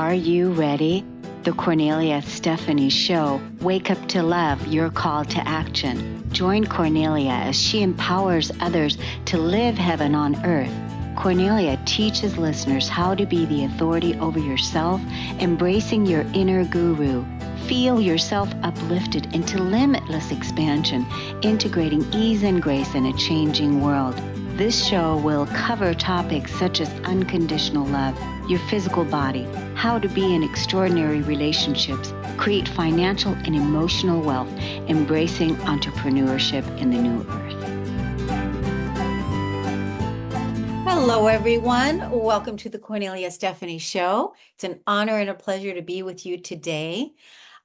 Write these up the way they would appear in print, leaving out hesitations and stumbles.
Are you ready? The Kornelia Stephanie Show. Wake up to love, your call to action. Join Kornelia as she empowers others to live heaven on earth. Kornelia teaches listeners how to be the authority over yourself, embracing your inner guru. Feel yourself uplifted into limitless expansion, integrating ease and grace in a changing world. This show will cover topics such as unconditional love, your physical body, how to be in extraordinary relationships, create financial and emotional wealth, embracing entrepreneurship in the new earth. Hello, everyone. Welcome to the Kornelia Stephanie Show. It's an honor and a pleasure to be with you today.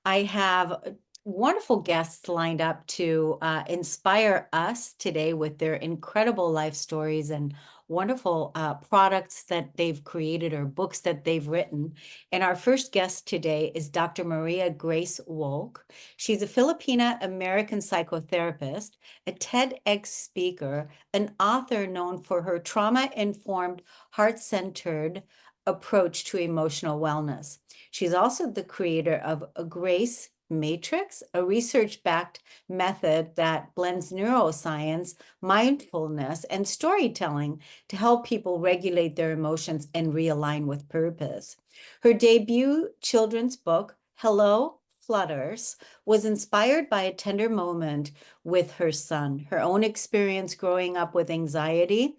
I have wonderful guests lined up to inspire us today with their incredible life stories and wonderful products that they've created or books that they've written. And our first guest today is Dr. Maria Grace Wolk. She's a Filipina-American psychotherapist, a TEDx speaker, an author known for her trauma-informed, heart-centered approach to emotional wellness. She's also the creator of a Grace Matrix, a research-backed method that blends neuroscience, mindfulness, and storytelling to help people regulate their emotions and realign with purpose. Her debut children's book, Hello, Flutters, was inspired by a tender moment with her son, her own experience growing up with anxiety.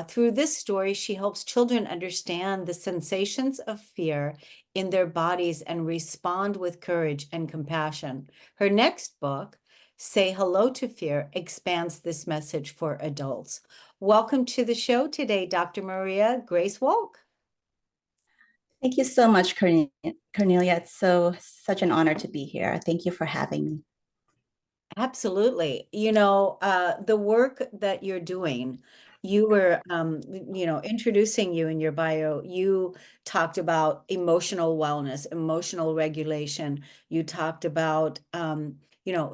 Through this story, she helps children understand the sensations of fear in their bodies and respond with courage and compassion. Her next book, Say Hello to Fear, expands this message for adults. Welcome to the show today, Dr. Maria Grace Wolk. Thank you so much, Cornelia. It's such an honor to be here. Thank you for having me. Absolutely. You know, the work that you're doing, you were, introducing you in your bio, you talked about emotional wellness, emotional regulation. You talked about,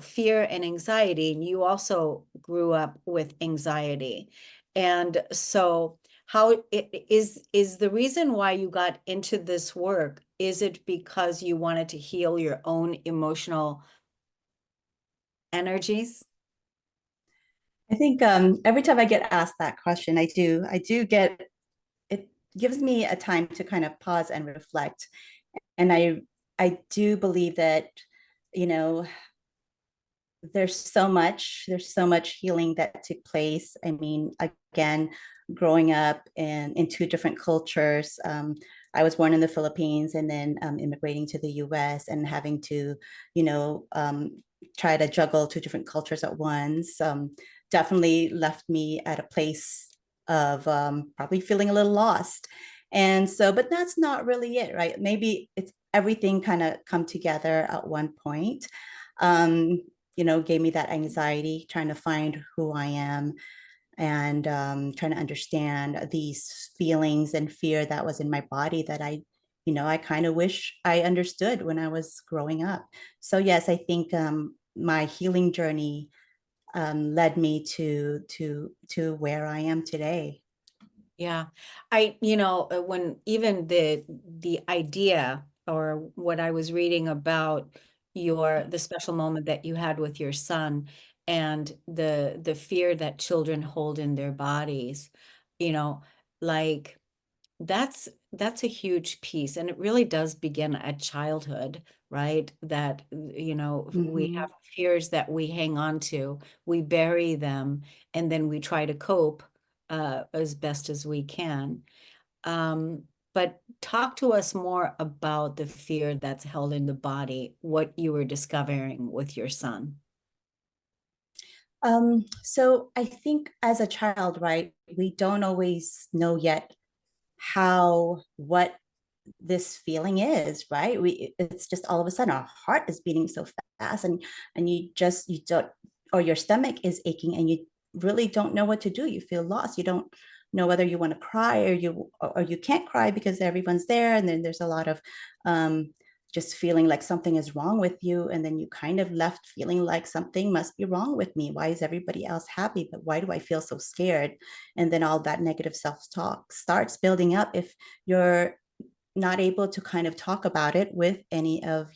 fear and anxiety, and you also grew up with anxiety. And so how it is the reason why you got into this work, is it because you wanted to heal your own emotional energies? I think every time I get asked that question, I do get, it gives me a time to kind of pause and reflect. And I do believe that, you know, there's so much healing that took place. I mean, again, growing up in two different cultures, I was born in the Philippines and then immigrating to the US and having to, try to juggle two different cultures at once, definitely left me at a place of probably feeling a little lost. And so, but that's not really it, right? Maybe it's everything kind of come together at one point. Um, gave me that anxiety, trying to find who I am and trying to understand these feelings and fear that was in my body that I kind of wish I understood when I was growing up. So yes, I think my healing journey led me to where I am today. Yeah. When even the idea or what I was reading about the special moment that you had with your son and the fear that children hold in their bodies, you know, like that's a huge piece, and it really does begin at childhood, right? That we Mm-hmm. have fears that we hang on to, we bury them, and then we try to cope as best as we can. um, but talk to us more about the fear that's held in the body, what you were discovering with your son. So I think as a child, right, we don't always know yet what this feeling is, right? It's just all of a sudden our heart is beating so fast and you don't, or your stomach is aching and you really don't know what to do. You feel lost. You don't know whether you want to cry or you can't cry because everyone's there. And then there's a lot of just feeling like something is wrong with you. And then you kind of left feeling like something must be wrong with me. Why is everybody else happy? But why do I feel so scared? And then all that negative self-talk starts building up if you're not able to kind of talk about it with any of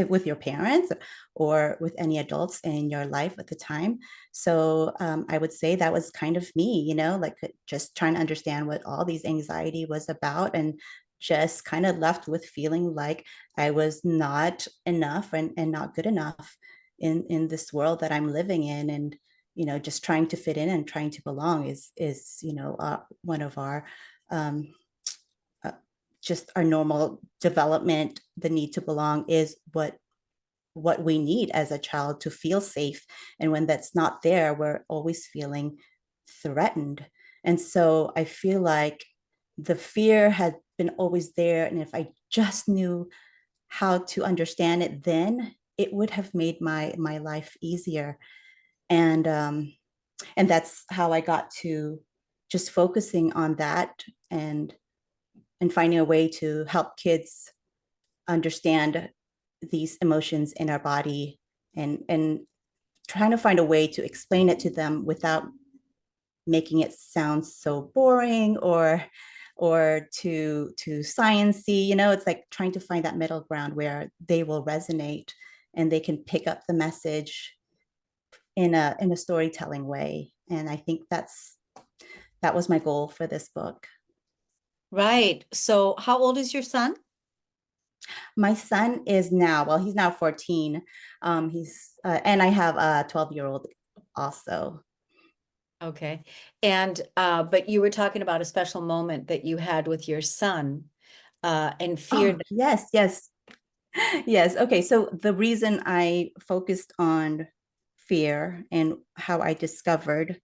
with your parents or with any adults in your life at the time. So I would say that was kind of me, like just trying to understand what all these anxiety was about, and just kind of left with feeling like I was not enough and not good enough in this world that I'm living in. And just trying to fit in and trying to belong is one of our um, uh, just our normal development. The need to belong is what we need as a child to feel safe, and when that's not there, we're always feeling threatened. And so I feel like the fear had been always there, and if I just knew how to understand it, then it would have made my life easier. And that's how I got to just focusing on that, and finding a way to help kids understand these emotions in our body, and trying to find a way to explain it to them without making it sound so boring or too sciencey. It's like trying to find that middle ground where they will resonate and they can pick up the message in a storytelling way. And I think that was my goal for this book. Right. So how old is your son? My son is now, well, he's now 14. And I have a 12-year-old also. Okay. And but you were talking about a special moment that you had with your son and fear. Oh, yes, yes, yes. Okay, so the reason I focused on fear and how I discovered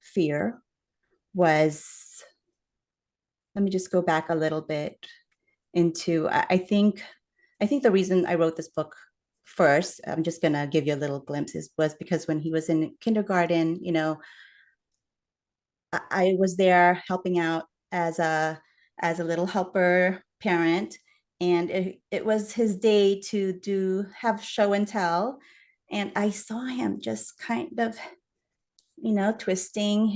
fear was, let me just go back a little bit into, I think the reason I wrote this book first, I'm just gonna give you a little glimpses, was because when he was in kindergarten, I was there helping out as a little helper parent, and it was his day to have show and tell, and I saw him just kind of twisting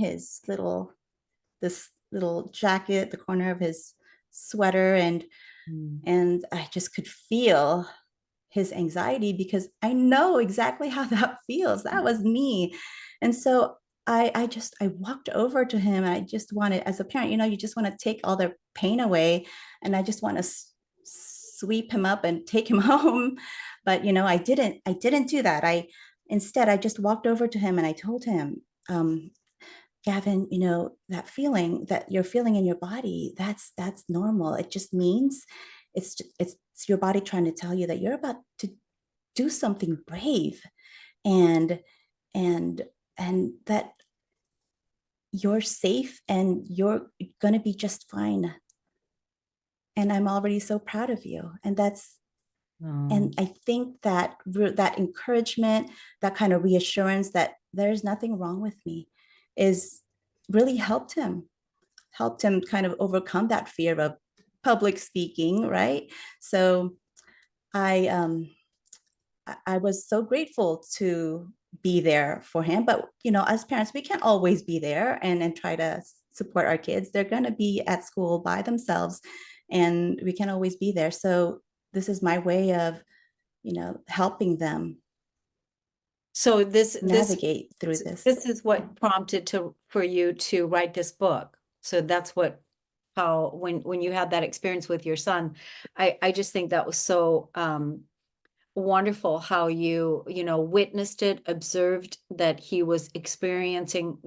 this little jacket, the corner of his sweater, Mm. and I just could feel his anxiety because I know exactly how that feels. That was me. And so I walked over to him. I just wanted, as a parent, you just want to take all their pain away. And I just want to sweep him up and take him home. But I didn't do that. Instead I just walked over to him and I told him, Gavin, that feeling that you're feeling in your body, that's normal. It just means it's your body trying to tell you that you're about to do something brave, and and and that you're safe and you're going to be just fine. And I'm already so proud of you. And Oh, I think that encouragement, that kind of reassurance that there's nothing wrong with me, is really helped him kind of overcome that fear of public speaking, right? So I I was so grateful to be there for him. But as parents, we can't always be there and try to support our kids. They're going to be at school by themselves, and we can't always be there. So this is my way of helping them so this navigate through this. this is what prompted to for you to write this book. So that's what how when you had that experience with your son, I just think that was so wonderful how you witnessed it, observed that he was experiencing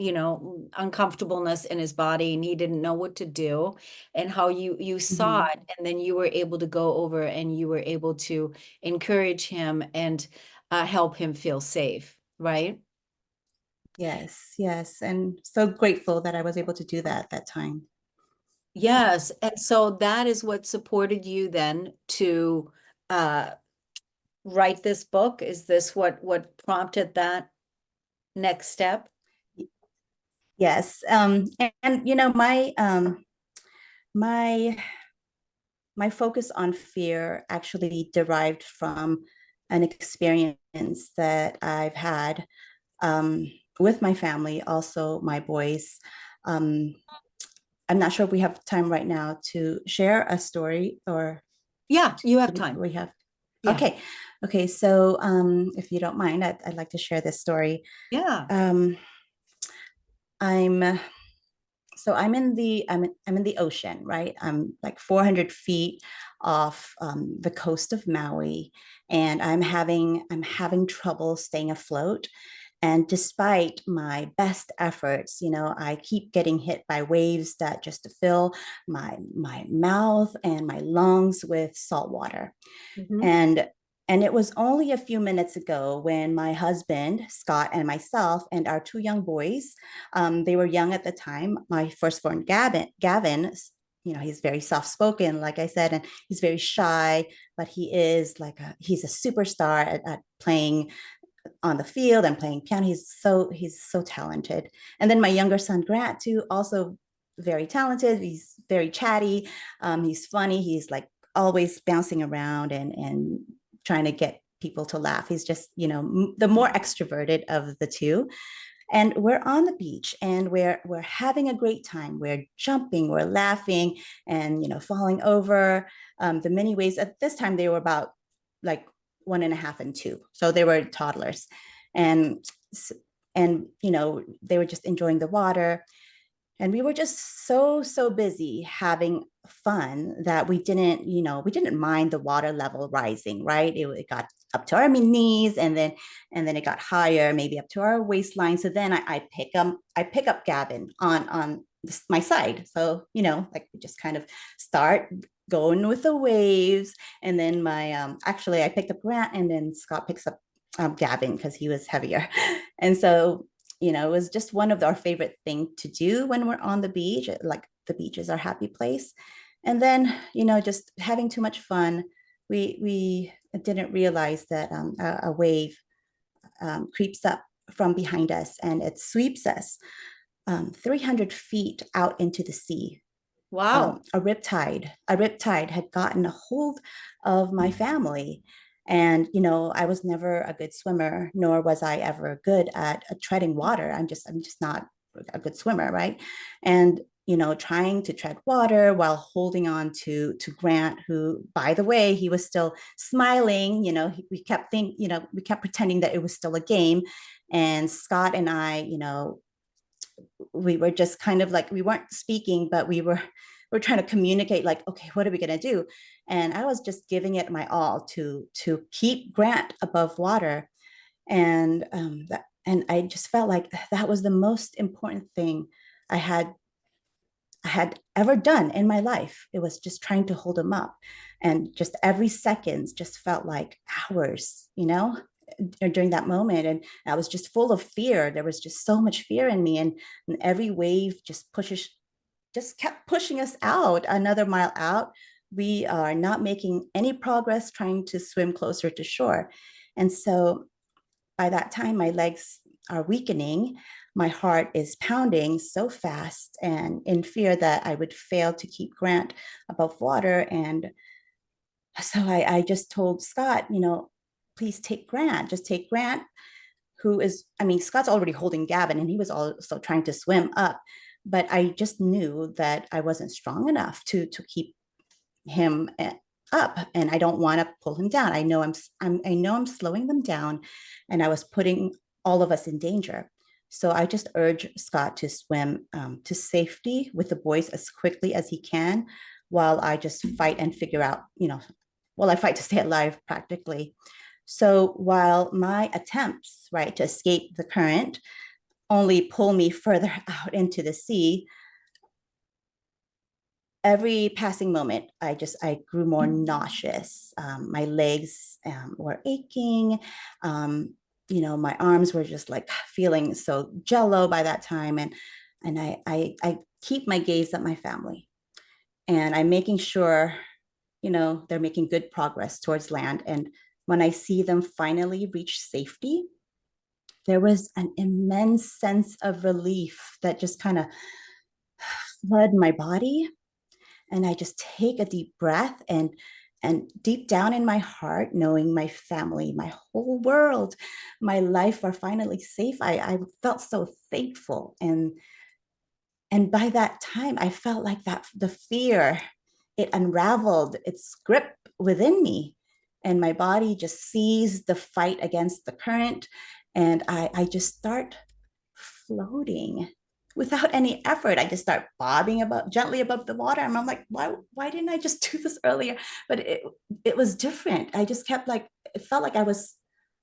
uncomfortableness in his body and he didn't know what to do, and how you saw Mhm. it, and then you were able to go over and you were able to encourage him and help him feel safe, right? Yes, yes. And so grateful that I was able to do that at that time. Yes, and so that is what supported you then to uh write this book. Is this what prompted that next step? Yes. And my my focus on fear actually derived from an experience that I've had with my family, also my boys. Um, I'm not sure if we have time right now to share a story, or Yeah, you have time. we have. Yeah. Okay. Okay. So if you don't mind, I'd like to share this story. Yeah. Um, I'm so I'm in the ocean, right? I'm like 400 feet off the coast of Maui, and I'm having trouble staying afloat. And despite my best efforts, I keep getting hit by waves that just fill my mouth and my lungs with salt water. Mhm. And it was only a few minutes ago when my husband Scott and myself and our two young boys, they were young at the time. My firstborn Gavin, he's very soft spoken, like I said, and he's very shy, but he's a superstar at playing on the field and playing piano. He's so talented. And then my younger son Grant too, also very talented. He's very chatty. He's funny. He's like always bouncing around and trying to get people to laugh. He's just, the more extroverted of the two. And we're on the beach and we're having a great time. We're jumping, we're laughing, and falling over. The many waves at this time, they were about like 1.5 and 2, so they were toddlers. And and they were just enjoying the water, and we were just so busy having fun that we didn't mind the water level rising, right? It got up to our knees, and then it got higher, maybe up to our waistline. So then I pick up Gavin on my side. So like we just kind of start going with the waves. And then my actually I picked up Grant, and then Scott picks up Gavin because he was heavier. And so it was just one of our favorite thing to do when we're on the beach. Like, the beach is our happy place. And then just having too much fun, we didn't realize that a wave creeps up from behind us, and it sweeps us 300 feet out into the sea. Wow. A riptide had gotten a hold of my family. And I was never a good swimmer, nor was I ever good at treading water. I'm just not a good swimmer, right? And trying to tread water while holding on to Grant, who, by the way, he was still smiling. We kept pretending that it was still a game. And Scott and I, we were just kind of like, we weren't speaking, but we're trying to communicate, like, okay, what are we going to do? And I was just giving it my all to keep Grant above water. And I just felt like that was the most important thing i had I had ever done in my life. It was just trying to hold him up, and just every second just felt like hours, during that moment. And I was just full of fear. There was just so much fear in me, and every wave just kept pushing us out, another mile out. We are not making any progress trying to swim closer to shore. And so by that time, my legs are weakening. My heart is pounding so fast, and in fear that I would fail to keep Grant above water. And so I just told Scott, please take Grant, just take Grant, who is, I mean, Scott's already holding Gavin, and he was also trying to swim up. But I just knew that I wasn't strong enough to keep him up, and I don't want to pull him down. I know I'm slowing them down, and I was putting all of us in danger. So I just urge Scott to swim to safety with the boys as quickly as he can, while I just fight and figure out, I fight to stay alive practically. So while my attempts, right, to escape the current only pull me further out into the sea, every passing moment, I grew more nauseous. My legs were aching. My arms were just like feeling so jello by that time. And I keep my gaze at my family, and I'm making sure, they're making good progress towards land. And when I see them finally reach safety, there was an immense sense of relief that just kind of flooded my body. And I just take a deep breath, and deep down in my heart, knowing my family, my whole world, my life are finally safe, I felt so thankful. And by that time, I felt like that the fear, it unraveled its grip within me. And my body just seized the fight against the current. And I just start floating without any effort. I just start bobbing about gently above the water. And I'm like, why didn't I just do this earlier? But it was different. I just kept like, it felt like I was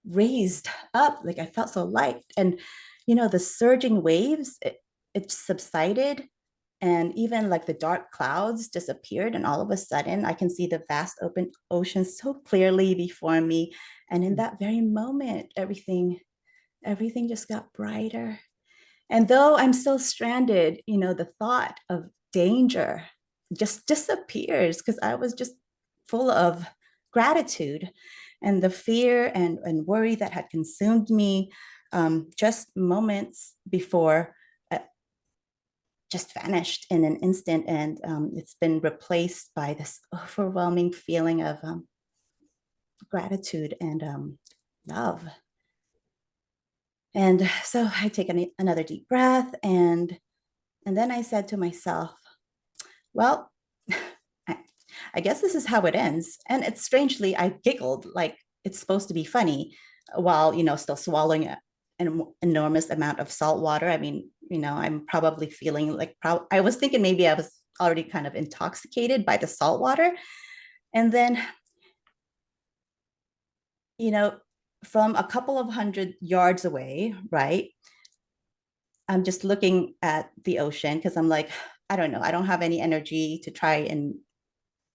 raised up, like I felt so light. And the surging waves, it subsided, and even like the dark clouds disappeared, and all of a sudden I can see the vast open ocean so clearly before me. And in that very moment, everything just got brighter. And though I'm still stranded, the thought of danger just disappears because I was just full of gratitude. And the fear and worry that had consumed me just moments before uh, just vanished in an instant. And it's been replaced by this overwhelming feeling of gratitude and love. And so I take another deep breath, and then I said to myself, well, I, I guess this is how it ends. And it's strangely, I giggled like it's supposed to be funny while, still swallowing an enormous amount of salt water. I mean, I'm probably feeling like, I was thinking maybe I was already kind of intoxicated by the salt water. And then, you know, from a couple of 100 yards away, right? I'm just looking at the ocean because I'm like, I don't know, I don't have any energy to try and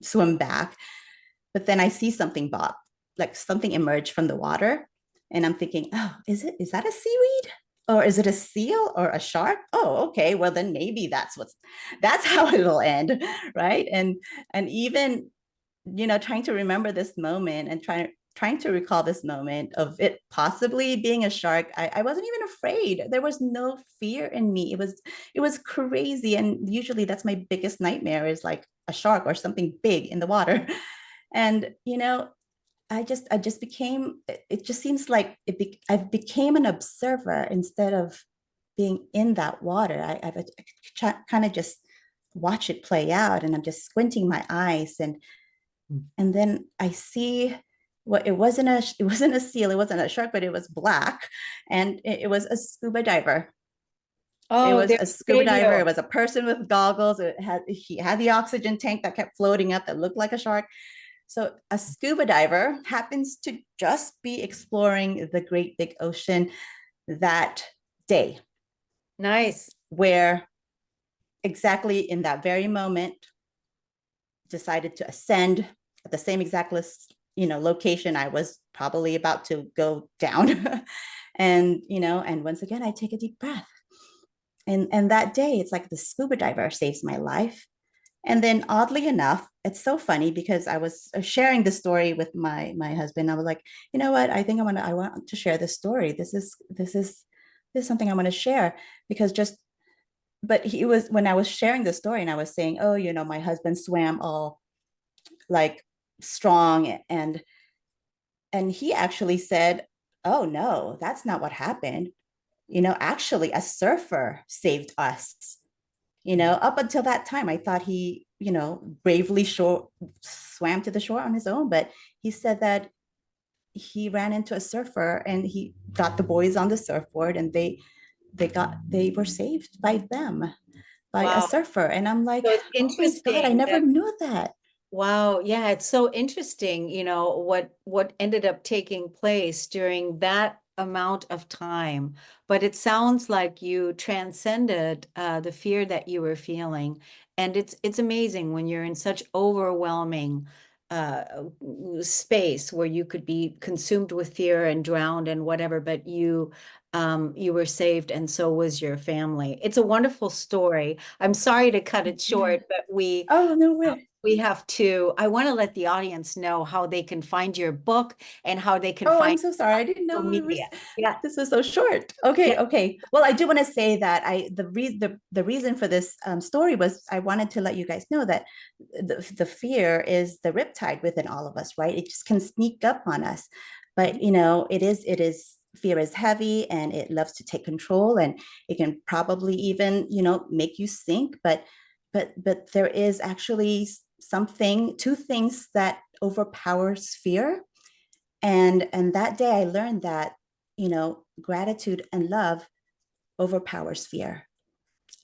swim back. But then I see something bob, like something emerge from the water. And I'm thinking, oh, is that a seaweed? Or is it a seal or a shark? Oh, okay. Well, then maybe that's how it'll end. Right. And even, trying to remember this moment and trying to recall this moment of it possibly being a shark, I wasn't even afraid. There was no fear in me. It was crazy. And usually that's my biggest nightmare, is like a shark or something big in the water. And I just became, it just seems like I became an observer instead of being in that water. I've kind of just watch it play out, and I'm just squinting my eyes, and then I see what it wasn't a seal, it wasn't a shark, but it was black, and it was a scuba diver. It Oh, was there a scuba you diver. It go. was a person with goggles. He had the oxygen tank that kept floating up that looked like a shark. So a scuba diver happens to just be exploring the great big ocean that day, Nice. where exactly in that very moment decided to ascend at the same exact location I was probably about to go down. And once again I take a deep breath. And that day it's like the scuba diver saves my life. And then oddly enough, it's so funny because I was sharing the story with my husband. I was like, you know what? I think I want to share this story. This is something I want to share, because just but he was when I was sharing the story and I was saying, oh, my husband swam all like strong, and he actually said, oh no, that's not what happened. Actually a surfer saved us. Up until that time, I thought he, bravely swam to the shore on his own. But he said that he ran into a surfer and he got the boys on the surfboard, and they were saved by them, by a Wow. surfer. And I'm like, So it's oh my God, I interesting never that, knew that. wow, yeah, it's so interesting, what ended up taking place during that amount of time. But it sounds like you transcended the fear that you were feeling. And it's amazing when you're in such overwhelming uh, space where you could be consumed with fear and drowned and whatever, but you were saved, and so was your family. It's a wonderful story. I'm sorry to cut it Yeah. short, but we Oh, no way. we have to, I want to let the audience know how they can find your book and how they can Oh, I'm find so sorry. I didn't social know media. Yeah. this was so short. Yeah. Okay, okay. Well, I do want to say that the reason for this story was I wanted to let you guys know that the fear is the riptide within all of us, right? It just can sneak up on us, but it is fear is heavy and it loves to take control, and it can probably even, make you sink. But there is actually something, two things that overpowers fear. And that day I learned that, gratitude and love overpowers fear.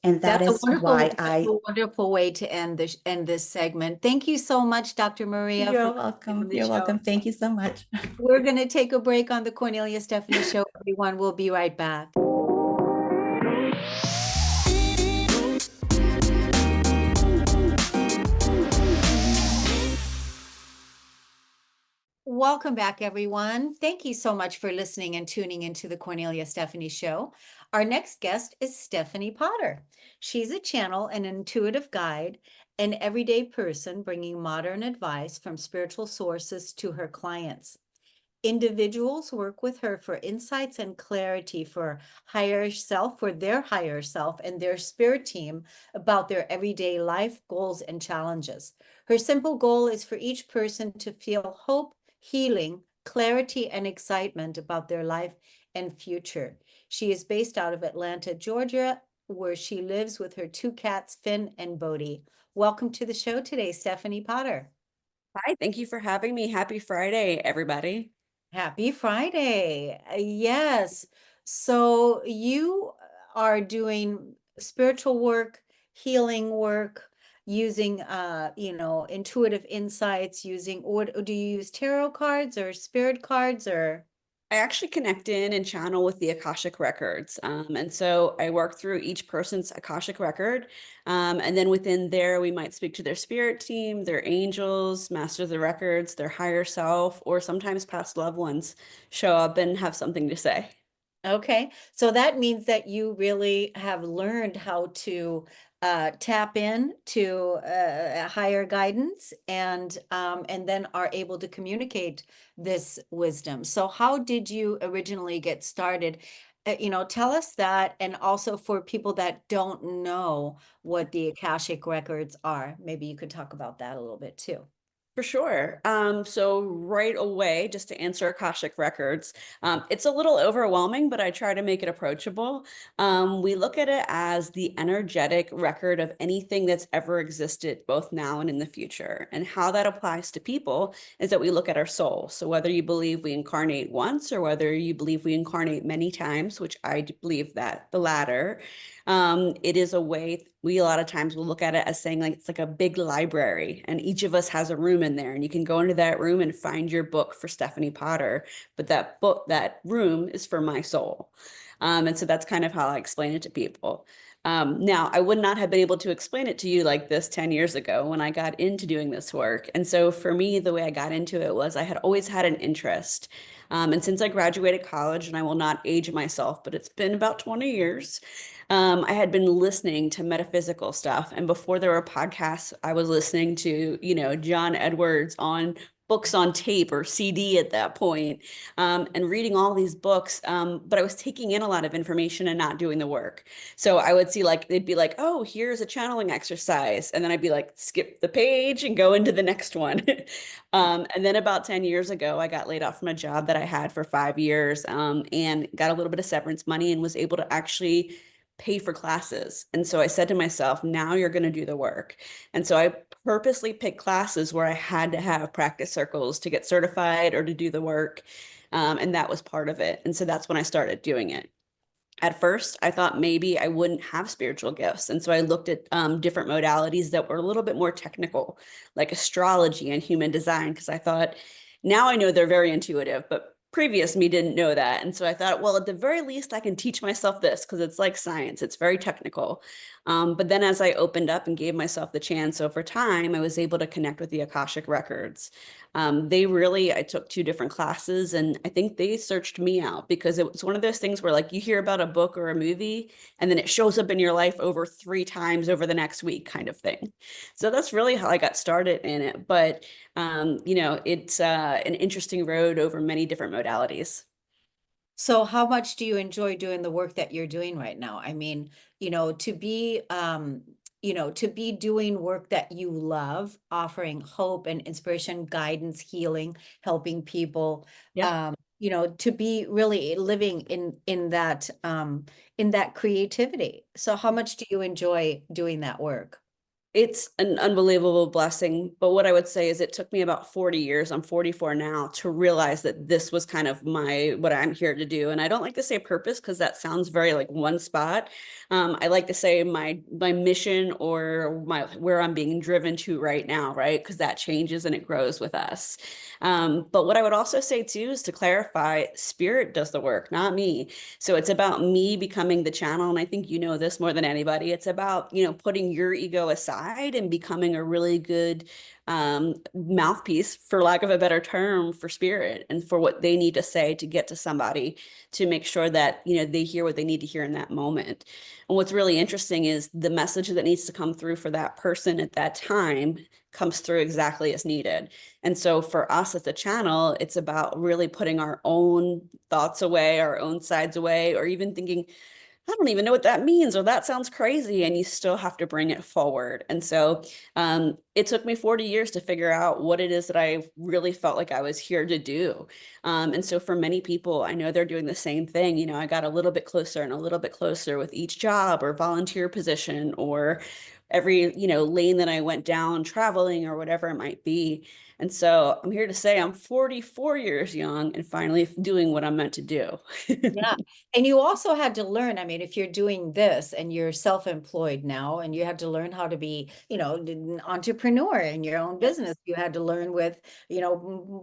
And that That's a is why I wonderful way to end this segment. Thank you so much, Dr. Maria, for You're being welcome. on the You're show. welcome. Thank you so much. We're going to take a break on the Cornelia Stephanie Show, everyone. We'll be right back. Welcome back, everyone. Thank you so much for listening and tuning into the Cornelia Stephanie Show. Our next guest is Stephanie Potter. She's a channel, an intuitive guide, an everyday person bringing modern advice from spiritual sources to her clients. Individuals work with her for insights and clarity for their higher self and their spirit team about their everyday life goals and challenges. Her simple goal is for each person to feel hope, healing, clarity, and excitement about their life and future. She is based out of Atlanta, Georgia, where she lives with her two cats, Finn and Bodie. Welcome to the show today, Stephanie Potter. Hi, thank you for having me. Happy Friday, everybody. Happy Friday. Yes. So you are doing spiritual work, healing work, using intuitive insights, using, or do you use tarot cards or spirit cards or? I actually connect in and channel with the Akashic records. And so I work through each person's Akashic record. And then within there, we might speak to their spirit team, their angels, master the records, their higher self, or sometimes past loved ones show up and have something to say. Okay, so that means that you really have learned how to tap in to higher guidance and then are able to communicate this wisdom. So how did you originally get started? Tell us that, and also for people that don't know what the Akashic records are, maybe you could talk about that a little bit too. For sure. So right away, just to answer Akashic Records, it's a little overwhelming, but I try to make it approachable. We look at it as the energetic record of anything that's ever existed, both now and in the future. And how that applies to people is that we look at our soul. So whether you believe we incarnate once or whether you believe we incarnate many times, which I believe that the latter, it is a way we a lot of times will look at it as saying like it's like a big library and each of us has a room in there and you can go into that room and find your book for Stephanie Potter, but that room is for my soul. And so that's kind of how I explain it to people. Now, I would not have been able to explain it to you like this 10 years ago when I got into doing this work. And so for me, the way I got into it was I had always had an interest. And since I graduated college, and I will not age myself, but it's been about 20 years, I had been listening to metaphysical stuff. And before there were podcasts, I was listening to, John Edwards on books on tape or CD at that point, and reading all these books. But I was taking in a lot of information and not doing the work. So I would see they'd be like, oh, here's a channeling exercise. And then I'd be like, skip the page and go into the next one. And then about 10 years ago, I got laid off from a job that I had for 5 years, and got a little bit of severance money and was able to actually pay for classes. And so I said to myself, now you're going to do the work. And so I purposely picked classes where I had to have practice circles to get certified or to do the work. And that was part of it. And so that's when I started doing it. At first, I thought maybe I wouldn't have spiritual gifts. And so I looked at different modalities that were a little bit more technical, like astrology and human design, because I thought, now I know they're very intuitive, but previous me didn't know that. And so I thought, well, at the very least, I can teach myself this because it's like science, it's very technical. But then as I opened up and gave myself the chance over time, I was able to connect with the Akashic records. I took two different classes and I think they searched me out because it was one of those things where like you hear about a book or a movie and then it shows up in your life over 3 times over the next week kind of thing. So that's really how I got started in it. But, it's an interesting road over many different modalities. So how much do you enjoy doing the work that you're doing right now? I mean, to be doing work that you love, offering hope and inspiration, guidance, healing, helping people. Yeah. you know, to be really living in that creativity. So how much do you enjoy doing that work? It's an unbelievable blessing. But what I would say is it took me about 40 years, I'm 44 now, to realize that this was kind of what I'm here to do. And I don't like to say purpose because that sounds very like one spot. I like to say my mission or where I'm being driven to right now, right? Because that changes and it grows with us. But what I would also say too is to clarify, spirit does the work, not me. So it's about me becoming the channel. And I think you know this more than anybody. It's about, putting your ego aside and becoming a really good mouthpiece, for lack of a better term, for spirit and for what they need to say to get to somebody to make sure that, they hear what they need to hear in that moment. And what's really interesting is the message that needs to come through for that person at that time comes through exactly as needed. And so for us as a channel, it's about really putting our own thoughts away, our own sides away, or even thinking, I don't even know what that means, or that sounds crazy, and you still have to bring it forward. And so it took me 40 years to figure out what it is that I really felt like I was here to do. And so for many people, I know they're doing the same thing. I got a little bit closer and a little bit closer with each job or volunteer position or every, lane that I went down traveling or whatever it might be. And so I'm here to say I'm 44 years young and finally doing what I'm meant to do. Yeah. And you also had to learn, I mean, if you're doing this and you're self-employed now and you had to learn how to be, an entrepreneur in your own business, you had to learn with,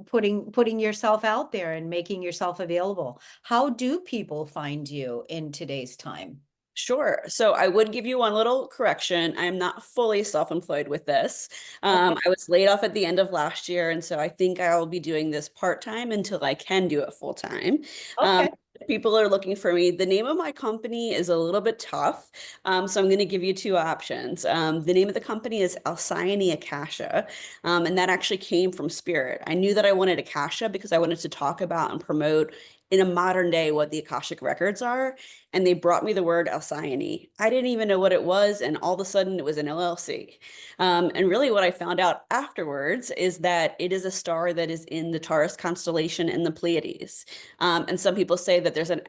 putting yourself out there and making yourself available. How do people find you in today's time? Sure. So I would give you one little correction. I am not fully self-employed with this. Okay. I was laid off at the end of last year, and so I think I will be doing this part-time until I can do it full-time. Okay. If people are looking for me, the name of my company is a little bit tough, so I'm going to give you two options. The name of the company is Alcyone Akasha, and that actually came from Spirit. I knew that I wanted Akasha because I wanted to talk about and promote in a modern day what the Akashic records are, and they brought me the word Alcyone. I didn't even know what it was, and all of a sudden it was an LLC. And really what I found out afterwards is that it is a star that is in the Taurus constellation in the Pleiades. And some people say that there's an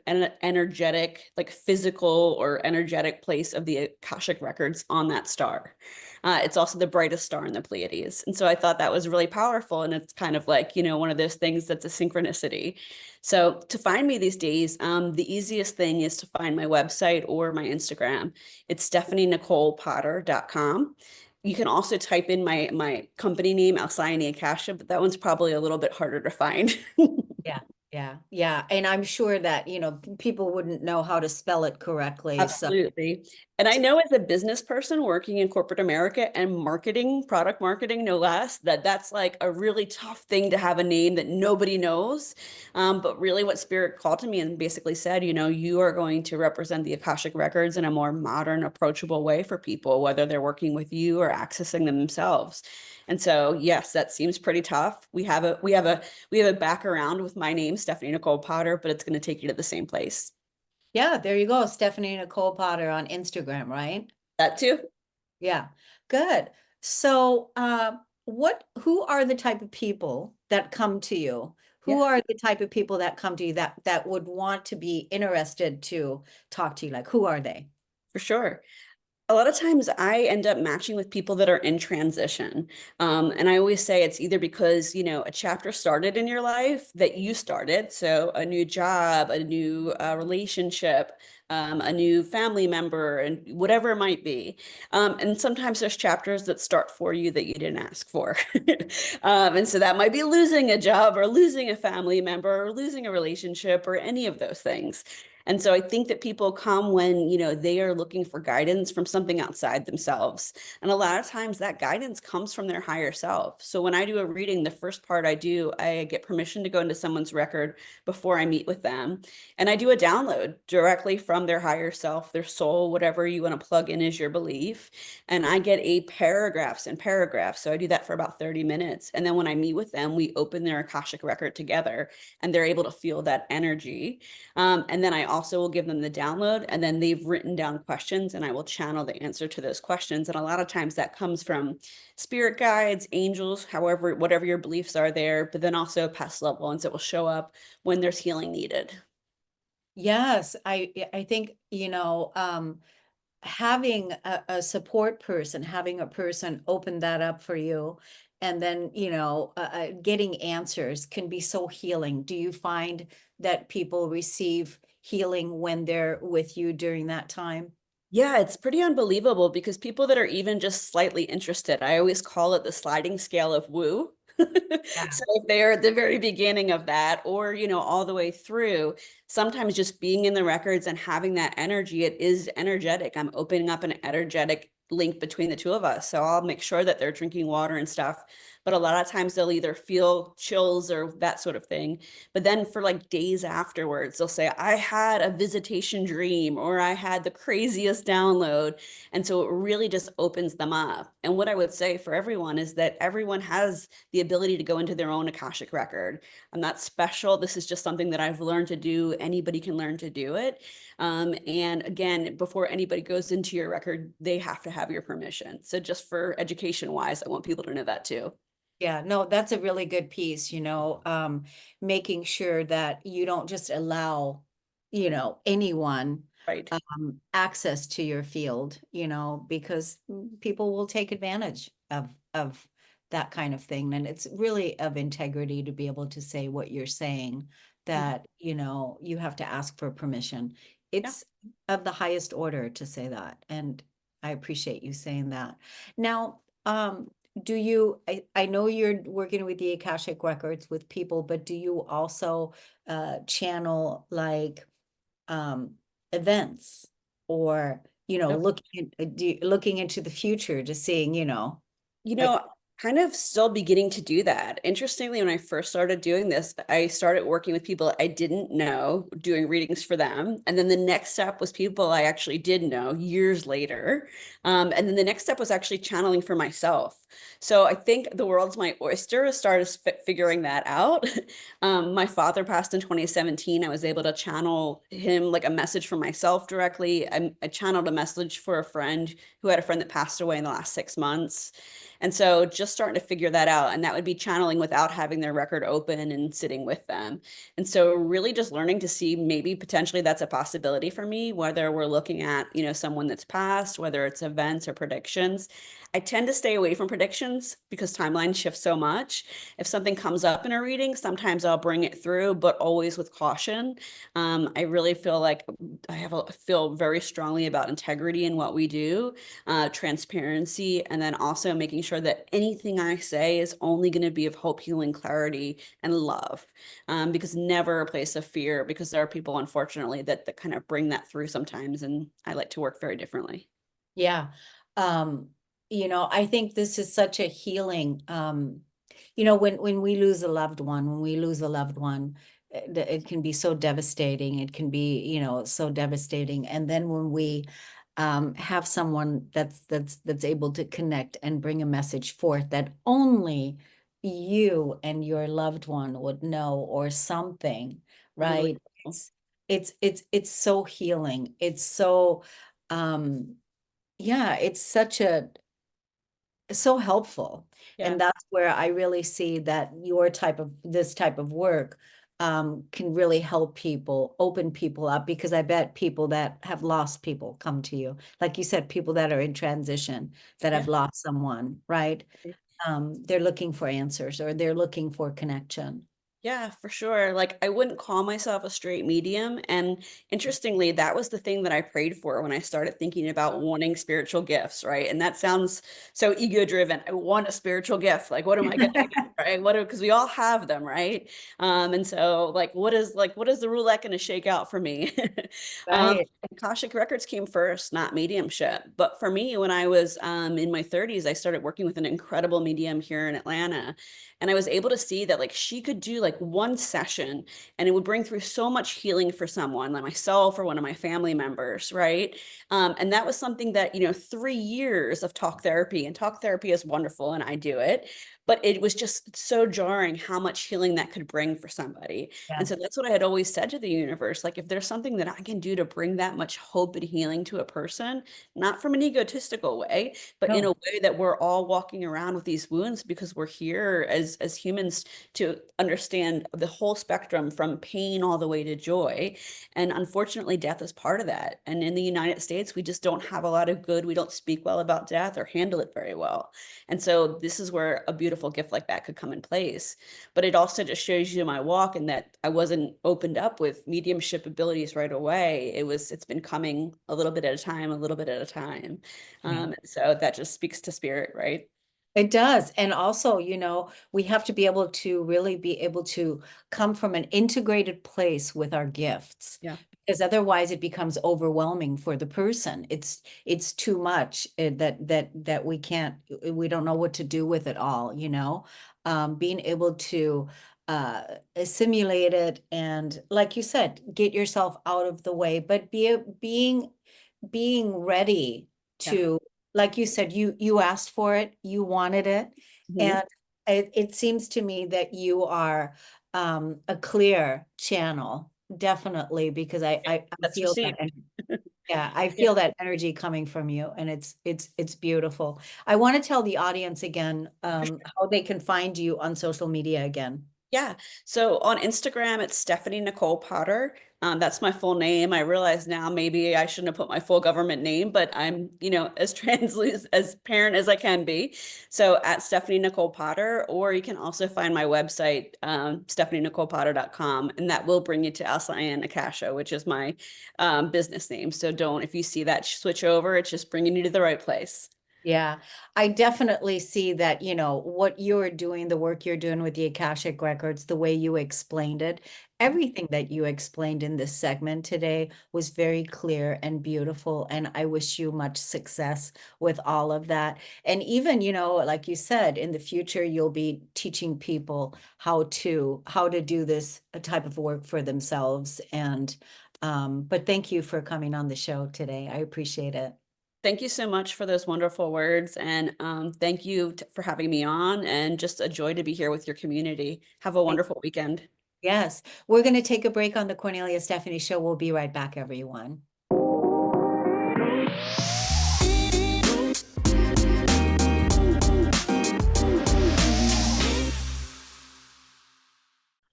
energetic, like physical or energetic place of the Akashic records on that star. It's also the brightest star in the Pleiades. And so I thought that was really powerful. And it's kind of like, one of those things that's a synchronicity. So to find me these days, the easiest thing is to find my website or my Instagram. It's stephanienicolepotter.com. You can also type in my company name, Alcyone Akasha, but that one's probably a little bit harder to find. Yeah. Yeah. Yeah. And I'm sure that, people wouldn't know how to spell it correctly. So Absolutely. And I know as a business person working in corporate America and marketing, product marketing, no less, that's like a really tough thing to have a name that nobody knows. But really what Spirit called to me and basically said, you are going to represent the Akashic records in a more modern, approachable way for people, whether they're working with you or accessing them themselves. And so, yes, that seems pretty tough. We have a back around with my name, Stephanie Nicole Potter, but it's going to take you to the same place. yeah, there you go. Stephanie Nicole Potter on Instagram, right? That too. Yeah, good. So, who are the type of people that come to you? Who Yeah, are the type of people that come to you that would want to be interested to talk to you? Like, who are they? for sure. A lot of times I end up matching with people that are in transition. And I always say it's either because, a chapter started in your life that you started. So a new job, a new relationship, a new family member, and whatever it might be. And sometimes there's chapters that start for you that you didn't ask for. And so that might be losing a job or losing a family member or losing a relationship or any of those things. And so I think that people come when, they are looking for guidance from something outside themselves. And a lot of times that guidance comes from their higher self. So when I do a reading, the first part I do, I get permission to go into someone's record before I meet with them. And I do a download directly from their higher self, their soul, whatever you want to plug in as your belief. And I get a paragraphs and paragraphs. So I do that for about 30 minutes. And then when I meet with them, we open their Akashic record together and they're able to feel that energy. And then I also will give them the download, and then they've written down questions, and I will channel the answer to those questions. And a lot of times that comes from spirit guides, angels, however, whatever your beliefs are there, but then also past loved ones that will show up when there's healing needed. Yes, I think, having a support person, having a person open that up for you, and then, getting answers can be so healing. Do you find that people receive healing when they're with you during that time? Yeah, it's pretty unbelievable because people that are even just slightly interested, I always call it the sliding scale of woo. Yeah. So if they're at the very beginning of that, or, all the way through, sometimes just being in the records and having that energy, it is energetic. I'm opening up an energetic link between the two of us. So I'll make sure that they're drinking water and stuff. But a lot of times they'll either feel chills or that sort of thing. But then for like days afterwards, they'll say, I had a visitation dream, or I had the craziest download. And so it really just opens them up. And what I would say for everyone is that everyone has the ability to go into their own Akashic record. I'm not special. This is just something that I've learned to do. Anybody can learn to do it. And again, before anybody goes into your record, they have to have your permission. So just for education wise, I want people to know that too. Yeah, no, that's a really good piece, making sure that you don't just allow, anyone Right. access to your field, because people will take advantage of that kind of thing. And it's really of integrity to be able to say what you're saying, that, you have to ask for permission. Yeah. It's of the highest order to say that. And I appreciate you saying that. Now, I know you're working with the Akashic Records with people, but do you also channel like events, or Yep. looking into the future to seeing, You like, know, kind of still beginning to do that. Interestingly, when I first started doing this, I started working with people I didn't know, doing readings for them. And then the next step was people I actually did know years later. And then the next step was actually channeling for myself. So I think the world's my oyster as far as figuring that out. My father passed in 2017. I was able to channel him like a message for myself directly. I channeled a message for a friend who had a friend that passed away in the last 6 months. And so just starting to figure that out. And that would be channeling without having their record open and sitting with them. And so really just learning to see maybe potentially that's a possibility for me, whether we're looking at, someone that's passed, whether it's events or predictions. I tend to stay away from predictions because timelines shift so much. If something comes up in a reading, sometimes I'll bring it through, but always with caution. I really feel like feel very strongly about integrity in what we do, transparency, and then also making sure that anything I say is only going to be of hope, healing, clarity, and love. Because never a place of fear, because there are people, unfortunately, that kind of bring that through sometimes. And I like to work very differently. yeah. Um, I think this is such a healing, when we lose a loved one, it can be so devastating. It can be, so devastating. And then when we have someone that's able to connect and bring a message forth that only you and your loved one would know, or something, right? Unbelievable. It's so healing. It's so yeah, it's so helpful. Yeah. And that's where I really see that this type of work can really help people, open people up, because I bet people that have lost people come to you. Like you said, people that are in transition, that Yeah. have lost someone, right? They're looking for answers, or they're looking for connection. Yeah, for sure. Like I wouldn't call myself a straight medium. And interestingly, that was the thing that I prayed for when I started thinking about wanting spiritual gifts, right? And that sounds so ego driven. I want a spiritual gift. Like, what am I gonna get, right? Because we all have them, right? And so like what is the roulette gonna shake out for me? um Right. Akashic Records came first, not mediumship. But for me, when I was in my 30s, I started working with an incredible medium here in Atlanta. And I was able to see that like she could do like one session and it would bring through so much healing for someone like myself or one of my family members, right? And that was something that, 3 years of talk therapy, and talk therapy is wonderful and I do it. but it was just so jarring how much healing that could bring for somebody. Yeah. And so that's what I had always said to the universe. Like, if there's something that I can do to bring that much hope and healing to a person, not from an egotistical way, but in a No. way that we're all walking around with these wounds because we're here as humans to understand the whole spectrum from pain all the way to joy. And unfortunately, death is part of that. And in the United States, we just don't have a lot of good, we don't speak well about death or handle it very well. And so this is where a beautiful gift like that could come in place. But it also just shows you my walk and that I wasn't opened up with mediumship abilities right away. It's been coming a little bit at a time, a little bit at a time. Yeah. So that just speaks to spirit, right? It does. And also, we have to be able to really be able to come from an integrated place with our gifts. Yeah. Because otherwise it becomes overwhelming for the person. It's too much that we don't know what to do with it all. Being able to assimilate it and, like you said, get yourself out of the way, but being ready Yeah. to, like you said, you asked for it, you wanted it, Mhm. and it seems to me that you are a clear channel, definitely, because I That's feel that. received. Yeah, I Yeah. feel that energy coming from you, and it's beautiful. I want to tell the audience again how they can find you on social media again. Yeah. So on Instagram, it's Stephanie Nicole Potter. That's my full name. I realize now maybe I shouldn't have put my full government name, but I'm, as transparent as I can be. So at Stephanie Nicole Potter, or you can also find my website, stephanienicolepotter.com, and that will bring you to Alsayan Akasha, which is my business name. So if you see that switch over, it's just bringing you to the right place. Yeah, I definitely see that, what you're doing, the work you're doing with the Akashic Records, the way you explained it, everything that you explained in this segment today was very clear and beautiful. And I wish you much success with all of that. And even, like you said, in the future, you'll be teaching people how to do this type of work for themselves. And, but thank you for coming on the show today. I appreciate it. Thank you so much for those wonderful words. And thank you for having me on, and just a joy to be here with your community. Have a wonderful weekend. Yes, we're going to take a break on the Kornelia Stephanie Show. We'll be right back, everyone.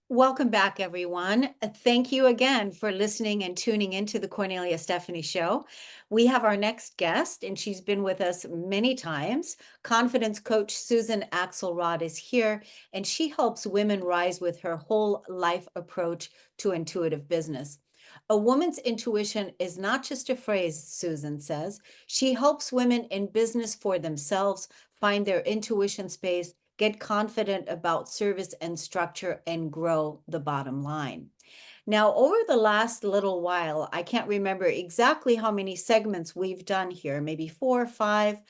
Welcome back, everyone. Thank you again for listening and tuning into the Kornelia Stephanie Show. We have our next guest, and she's been with us many times. Confidence coach Susan Axelrod is here, and she helps women rise with her whole life approach to intuitive business. A woman's intuition is not just a phrase, Susan says. She helps women in business for themselves find their intuition space, get confident about service and structure, and grow the bottom line. Now, over the last little while, I can't remember exactly how many segments we've done here, maybe 4 or 5.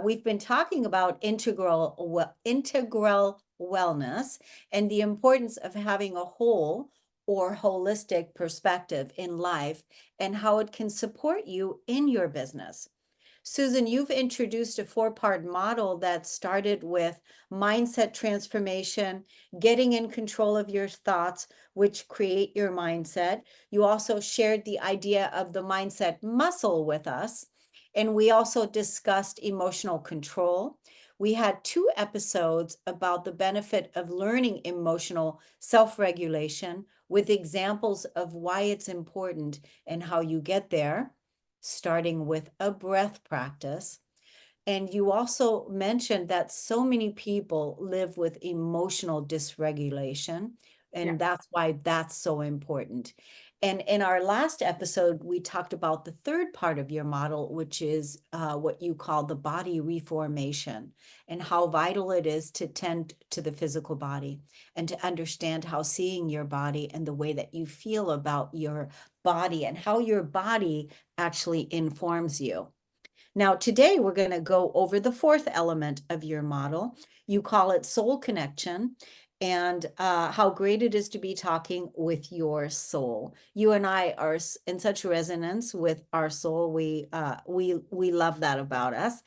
We've been talking about integral wellness and the importance of having a whole or holistic perspective in life and how it can support you in your business. Susan, you've introduced a 4-part model that started with mindset transformation, getting in control of your thoughts, which create your mindset. You also shared the idea of the mindset muscle with us. And we also discussed emotional control. We had 2 episodes about the benefit of learning emotional self-regulation with examples of why it's important and how you get there, starting with a breath practice. And you also mentioned that so many people live with emotional dysregulation, Yeah. and that's why that's so important. And in our last episode, we talked about the 3rd part of your model, which is what you call the body reformation, and how vital it is to tend to the physical body and to understand how seeing your body and the way that you feel about your body and how your body actually informs you. Now, today we're going to go over the 4th element of your model. You call it soul connection. and how great it is to be talking with your soul. You and I are in such resonance with our soul. We love that about us.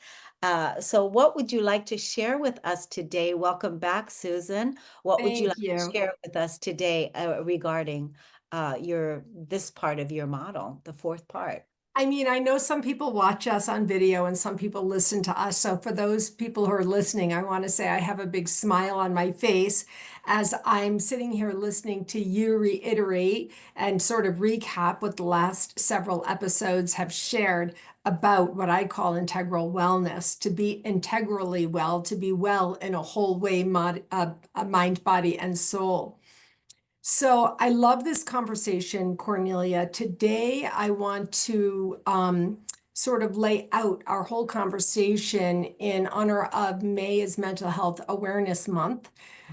So what would you like to share with us today? Welcome back, Susan. What would you like Thank to you. share with us today regarding this part of your model, the fourth part? I mean, I know some people watch us on video and some people listen to us. So for those people who are listening, I want to say I have a big smile on my face as I'm sitting here listening to you reiterate and sort of recap what the last several episodes have shared about what I call integral wellness, to be integrally well, to be well in a whole way, mind, body, and soul. So I love this conversation, Cornelia. Today, I want to sort of lay out our whole conversation in honor of May is Mental Health Awareness Month.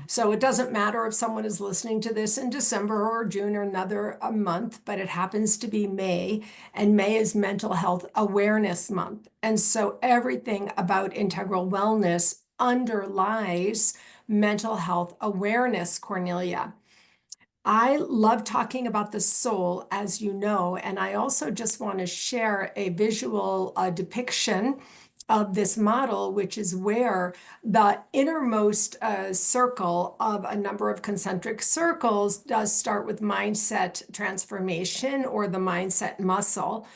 So it doesn't matter if someone is listening to this in December or June or another a month, but it happens to be May, and May is Mental Health Awareness Month. And so everything about integral wellness underlies mental health awareness, Cornelia. I love talking about the soul, as you know, and I also just want to share a visual depiction of this model, which is where the innermost circle of a number of concentric circles does start with mindset transformation or the mindset muscle,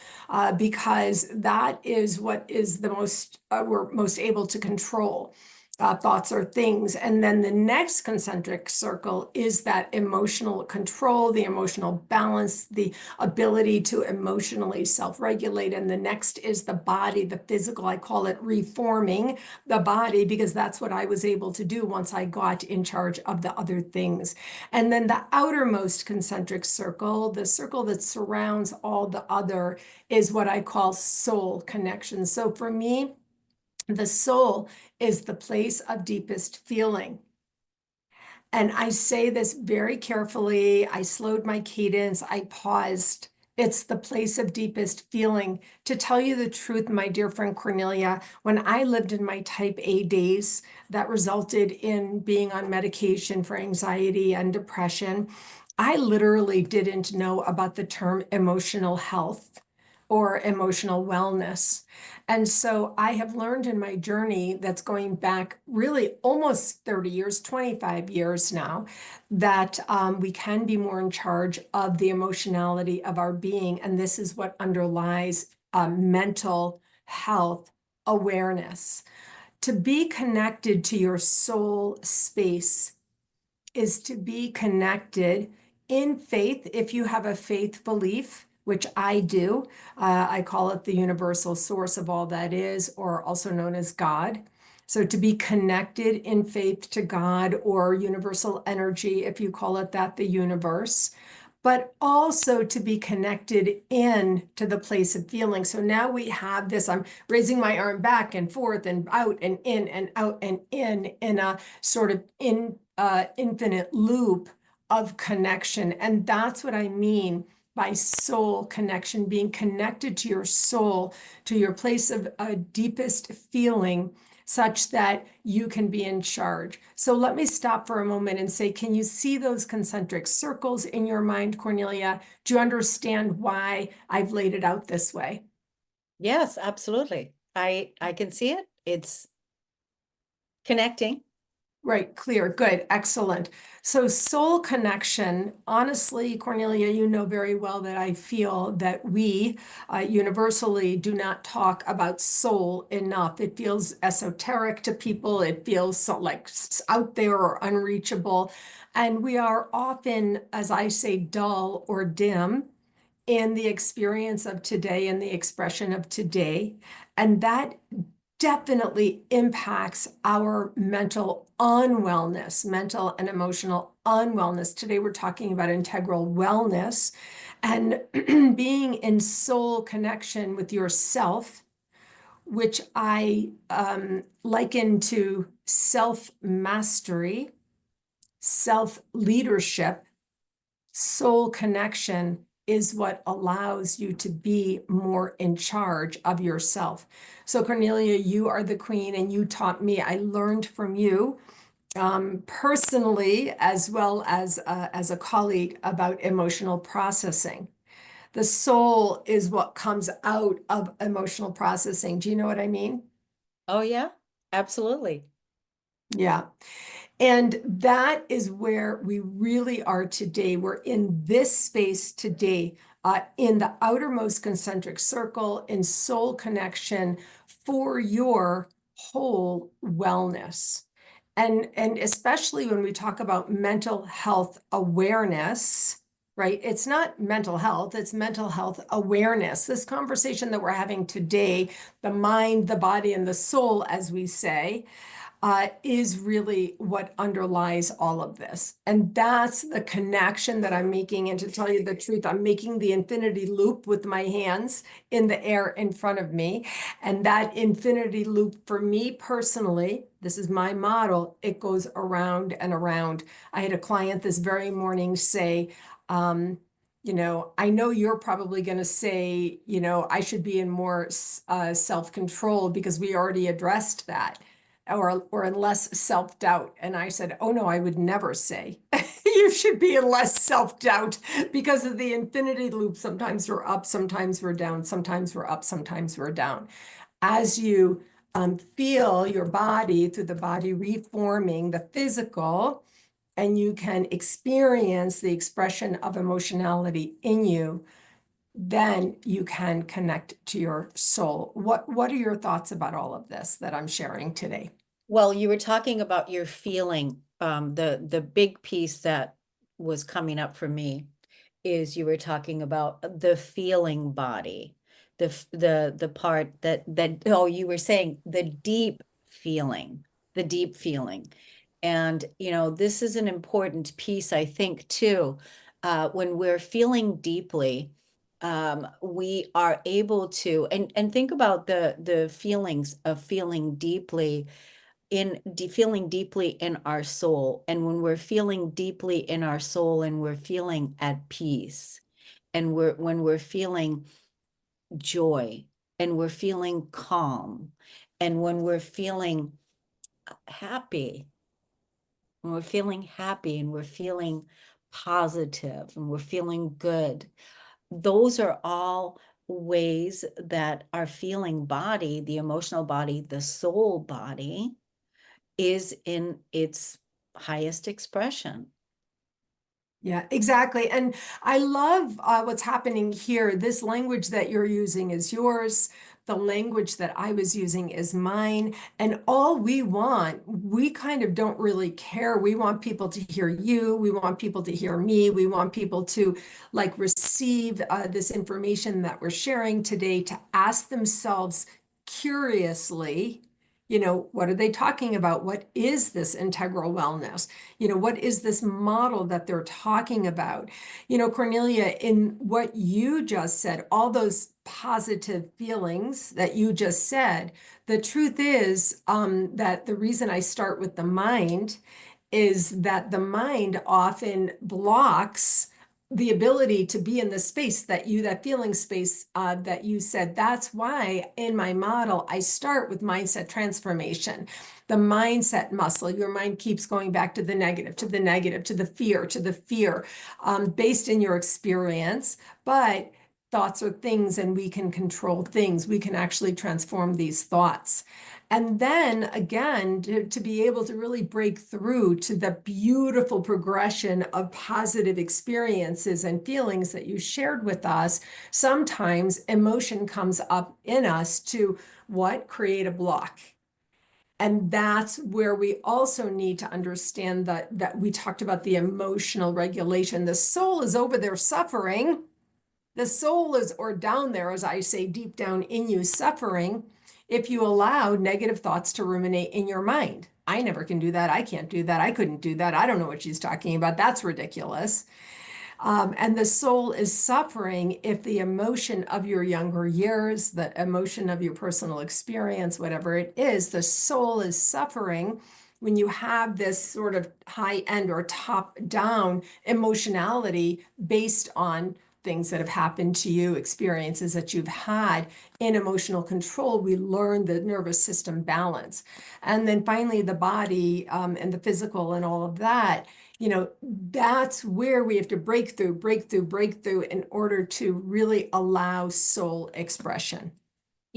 because that is what is the most we're most able to control. Thoughts or things. And then the next concentric circle is that emotional control, the emotional balance, the ability to emotionally self-regulate. And the next is the body, the physical. I call it reforming the body because that's what I was able to do once I got in charge of the other things. And then the outermost concentric circle, the circle that surrounds all the other, is what I call soul connection. So for me, the soul is the place of deepest feeling. And I say this very carefully. I slowed my cadence. I paused. It's the place of deepest feeling. To tell you the truth, my dear friend Cornelia, when I lived in my type A days that resulted in being on medication for anxiety and depression, I literally didn't know about the term emotional health or emotional wellness. And so I have learned in my journey that's going back really almost 30 years, 25 years now, that we can be more in charge of the emotionality of our being. And this is what underlies mental health awareness. To be connected to your soul space is to be connected in faith. If you have a faith belief, which I do, I call it the universal source of all that is, or also known as God. So to be connected in faith to God or universal energy, if you call it that, the universe, but also to be connected in to the place of feeling. So now we have this, I'm raising my arm back and forth and out and in and out and in a sort of infinite loop of connection. And that's what I mean by soul connection, being connected to your soul, to your place of deepest feeling, such that you can be in charge. So let me stop for a moment and say, can you see those concentric circles in your mind, Cornelia? Do you understand why I've laid it out this way? Yes, absolutely. I can see it. It's connecting. Right, clear, good, excellent. So soul connection, honestly, Cornelia, you know very well that I feel that we universally do not talk about soul enough. It feels esoteric to people. It feels so like out there or unreachable. And we are often, as I say, dull or dim in the experience of today and the expression of today. And that definitely impacts our mental unwellness, mental and emotional unwellness. Today, we're talking about integral wellness and being in soul connection with yourself, which I liken to self mastery, self leadership. Soul connection is what allows you to be more in charge of yourself. So Cornelia, you are the queen and you taught me. I learned from you personally, as well as a colleague, about emotional processing. The soul is what comes out of emotional processing. Do you know what I mean? Oh, yeah, absolutely. Yeah. And that is where we really are today. We're in this space today, in the outermost concentric circle, in soul connection for your whole wellness. And especially when we talk about mental health awareness, right? It's not mental health, it's mental health awareness. This conversation that we're having today, the mind, the body, and the soul, as we say, is really what underlies all of this. And that's the connection that I'm making. And to tell you the truth, I'm making the infinity loop with my hands in the air in front of me. And that infinity loop, for me personally, this is my model, it goes around and around. I had a client this very morning say, I know you're probably going to say, I should be in more self-control because we already addressed that, or in less self-doubt. And I said, oh no, I would never say you should be in less self-doubt, because of the infinity loop. Sometimes we're up, sometimes we're down, sometimes we're up, sometimes we're down. As you feel your body, through the body reforming the physical, and you can experience the expression of emotionality in you, then you can connect to your soul. What are your thoughts about all of this that I'm sharing today? Well, you were talking about your feeling. The big piece that was coming up for me is you were talking about the feeling body, the part that you were saying the deep feeling. And this is an important piece, I think, too. When we're feeling deeply, we are able to, and think about the feelings of feeling deeply, feeling deeply in our soul. And when we're feeling deeply in our soul and we're feeling at peace, and when we're feeling joy, and we're feeling calm, and when we're feeling happy, and we're feeling positive, and we're feeling good, those are all ways that our feeling body, the emotional body, the soul body, is in its highest expression. Yeah, exactly. And I love what's happening here. This language that you're using is yours. The language that I was using is mine. And all we kind of don't really care. We want people to hear you. We want people to hear me. We want people to receive this information that we're sharing today, to ask themselves curiously, what are they talking about? What is this integral wellness? What is this model that they're talking about? Cornelia, in what you just said, all those positive feelings that you just said, the truth is that the reason I start with the mind is that the mind often blocks the ability to be in the space that feeling space that you said. That's why in my model, I start with mindset transformation, the mindset muscle. Your mind keeps going back to the negative, to the negative, to the fear, based in your experience. But thoughts are things, and we can control things. We can actually transform these thoughts. And then again, to be able to really break through to the beautiful progression of positive experiences and feelings that you shared with us, sometimes emotion comes up in us to create a block. And that's where we also need to understand that we talked about the emotional regulation. The soul is over there suffering. The soul is, or down there, as I say, deep down in you, suffering, if you allow negative thoughts to ruminate in your mind. I never can do that. I can't do that. I couldn't do that. I don't know what she's talking about. That's ridiculous. And the soul is suffering if the emotion of your younger years, the emotion of your personal experience, whatever it is, the soul is suffering when you have this sort of high end or top down emotionality based on things that have happened to you, experiences that you've had in emotional control, we learn the nervous system balance. And then finally, the body and the physical and all of that, that's where we have to break through in order to really allow soul expression.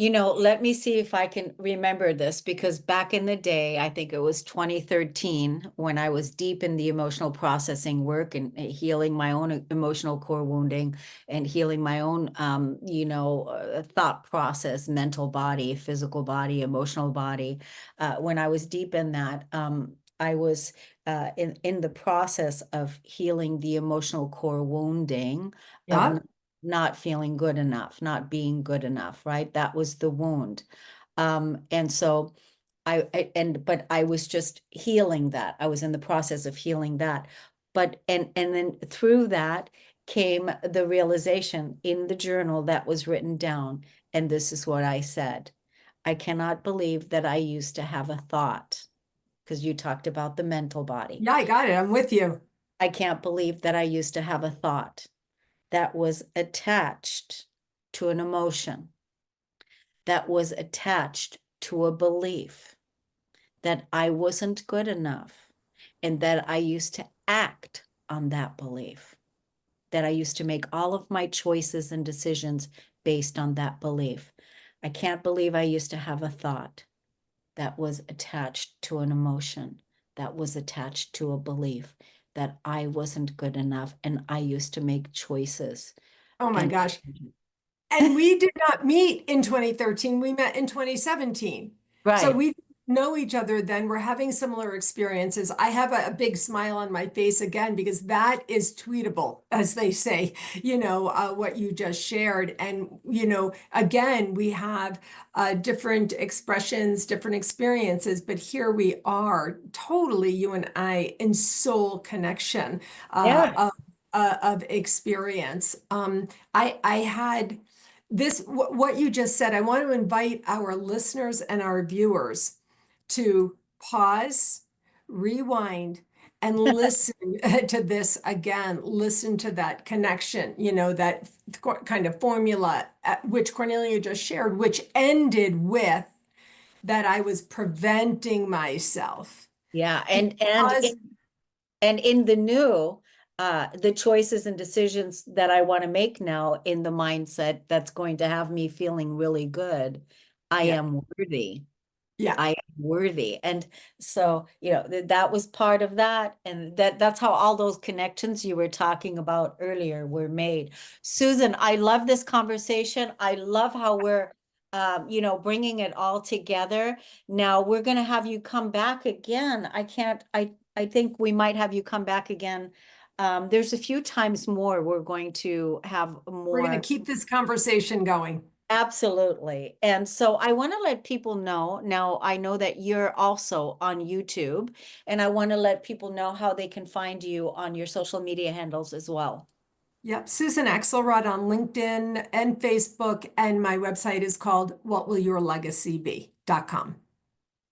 Let me see if I can remember this, because back in the day, I think it was 2013, when I was deep in the emotional processing work and healing my own emotional core wounding and healing my own, thought process, mental body, physical body, emotional body. When I was deep in that, I was in the process of healing the emotional core wounding Yeah. of not feeling good enough, not being good enough, right? That was the wound. And so but I was just healing that. I was in the process of healing that. But and then through that came the realization in the journal that was written down. And this is what I said. I cannot believe that I used to have a thought, because you talked about the mental body. Yeah, I got it. I'm with you. I can't believe that I used to have a thought that was attached to an emotion, that was attached to a belief that I wasn't good enough, and that I used to act on that belief, that I used to make all of my choices and decisions based on that belief. I can't believe I used to have a thought that was attached to an emotion, that was attached to a belief that I wasn't good enough, and I used to make choices. Oh my And gosh. And we did not meet in 2013. We met in 2017. So right. we know each other then. We're having similar experiences. I have a big smile on my face again, because that is tweetable, as they say, what you just shared. And, again, we have different expressions, different experiences, but here we are, totally, you and I, in soul connection Yeah. of experience. I had this, what you just said. I want to invite our listeners and our viewers to pause, rewind, and listen to this again. Listen to that connection, that kind of formula, which Kornelia just shared, which ended with that I was preventing myself. Yeah. Because And in the new, the choices and decisions that I want to make now, in the mindset that's going to have me feeling really good, I Yeah. am worthy. Yeah. I am worthy. And so, that was part of that. And that's how all those connections you were talking about earlier were made. Susan, I love this conversation. I love how we're, bringing it all together. Now we're going to have you come back again. I think we might have you come back again. There's a few times more we're going to have We're going more. to keep this conversation going. Absolutely. And so I want to let people know, now I know that you're also on YouTube, and I want to let people know how they can find you on your social media handles as well. Yep, Susan Axelrod on LinkedIn and Facebook, and my website is called whatwillyourlegacybe.com.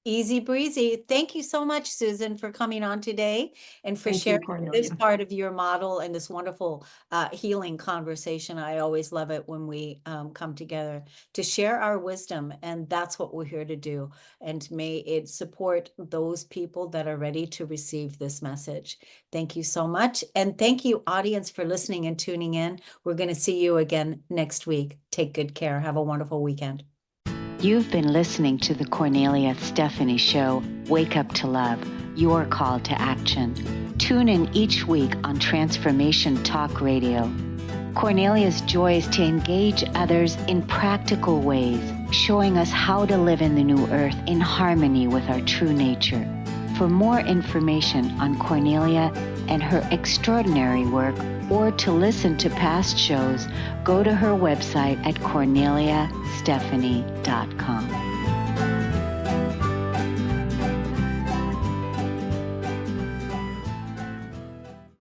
Easy breezy. Thank you so much, Susan, for coming on today and for Thank you, sharing this Kornelia. part of your model and this wonderful healing conversation. I always love it when we come together to share our wisdom, and that's what we're here to do. And may it support those people that are ready to receive this message. Thank you so much. And thank you, audience, for listening and tuning in. We're going to see you again next week. Take good care. Have a wonderful weekend. You've been listening to the Kornelia Stephanie Show, Wake Up to Love, your call to action. Tune in each week on Transformation Talk Radio. Kornelia's joy is to engage others in practical ways, showing us how to live in the new earth in harmony with our true nature. For more information on Kornelia and her extraordinary work, or to listen to past shows, go to her website at korneliastephanie.com.